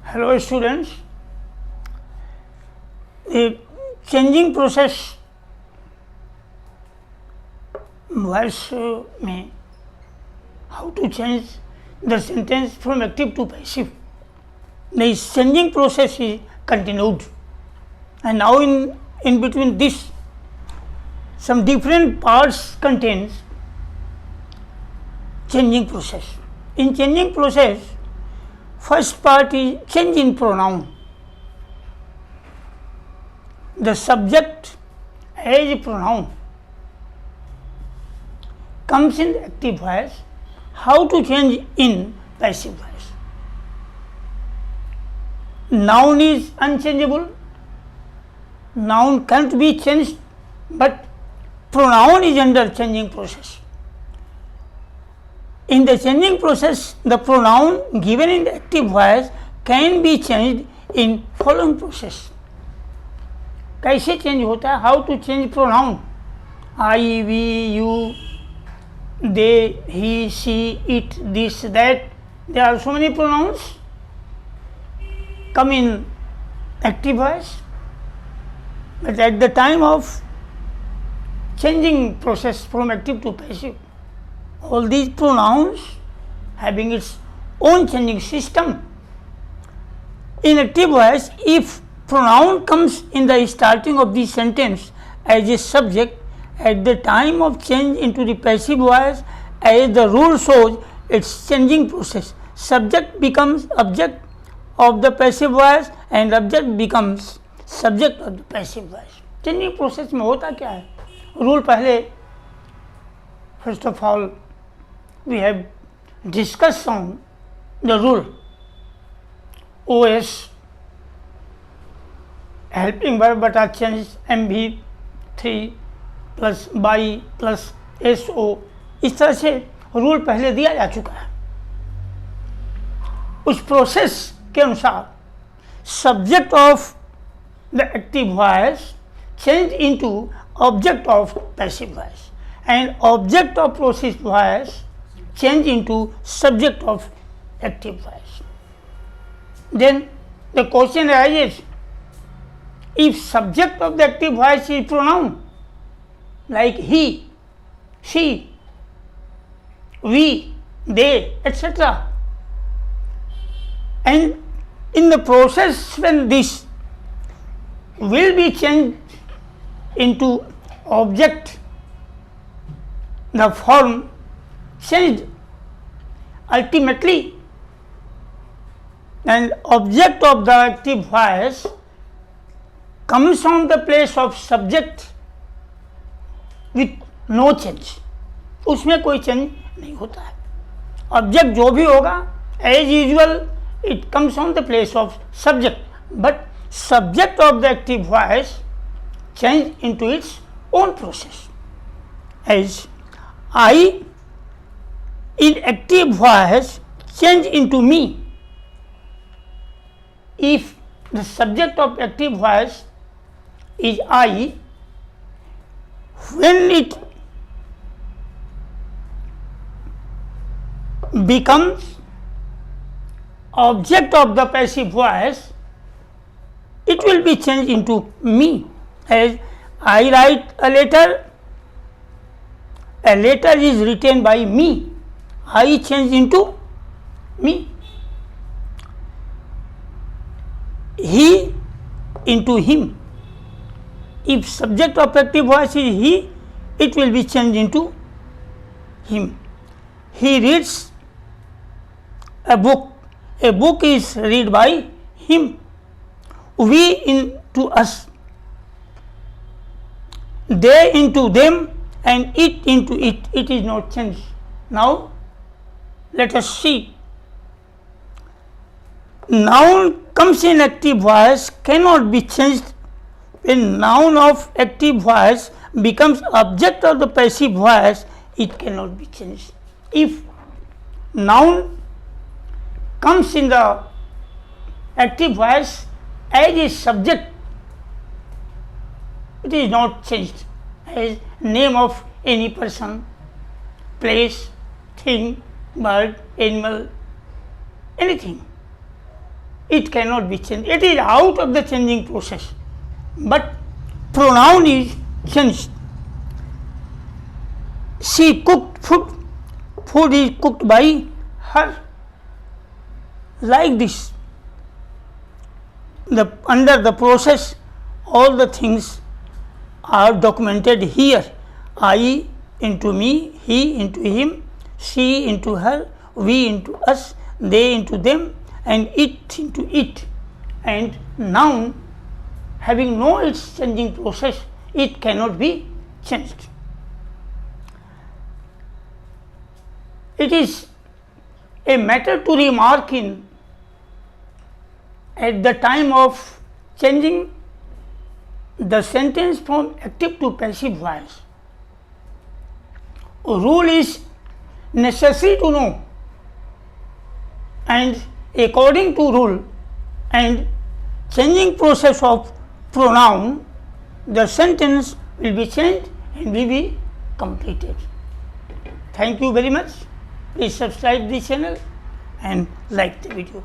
Hello students, the changing process voice में how to change the sentence from active to passive. The changing process is continued, and now in between this some different parts contains changing process. In changing process, first part is change in pronoun. The subject as pronoun comes in active voice. How to change in passive voice? Noun is unchangeable. Noun can't be changed, but pronoun is under changing process. In the changing process, the pronoun given in the active voice can be changed in following process. कैसे change होता है? How to change pronoun? I, we, you, they, he, she, it, this, that. There are so many pronouns come in active voice, but at the time of changing process from active to passive, all these pronouns having its own changing system. In active voice, if pronoun comes in the starting of the sentence as a subject, at the time of change into the passive voice, as the rule shows, its changing process, subject becomes object of the passive voice and object becomes subject of the passive voice. Changing process में होता क्या है? Rule पहले, first of all, we have discussed on the rule. OS helping verb बटा change MV3 plus by plus SO, इस तरह से rule पहले दिया जा चुका है. उस प्रोसेस के अनुसार subject of the active voice change into object of passive voice and object of process voice change into subject of active voice. Then the question arises, if subject of the active voice is pronoun like he, she, we, they, etc., and in the process when this will be changed into object, the form changed ultimately, and object of the active voice comes on the place of subject with no change. उसमें कोई change नहीं होता है. Object जो भी होगा as usual it comes on the place of subject, but subject of the active voice change into its own process. As I in active voice change into me. If the subject of active voice is I, when it becomes object of the passive voice, it will be changed into me. As I write a letter is written by me. I change into me. He into him. If subject of active voice is he, it will be changed into him. He reads a book. A book is read by him. We into us. They into them, and it into it. It is not changed. Now let us see. Noun comes in active voice cannot be changed. When noun of active voice becomes object of the passive voice, it cannot be changed. If noun comes in the active voice as a subject, it is not changed. As name of any person, place, thing, bird, animal, anything. it cannot be changed. It is out of the changing process, but pronoun is changed. She cooked food. Food is cooked by her. Like this, under the process, all the things are documented here. I into me, he into him, she into her, we into us, they into them, and it into it. And noun having no its changing process, it cannot be changed. It is a matter to remark in at the time of changing the sentence from active to passive voice. Rule is necessary to know, and according to rule and changing process of pronoun, the sentence will be changed and will be completed. Thank you very much. Please subscribe the channel and like the video.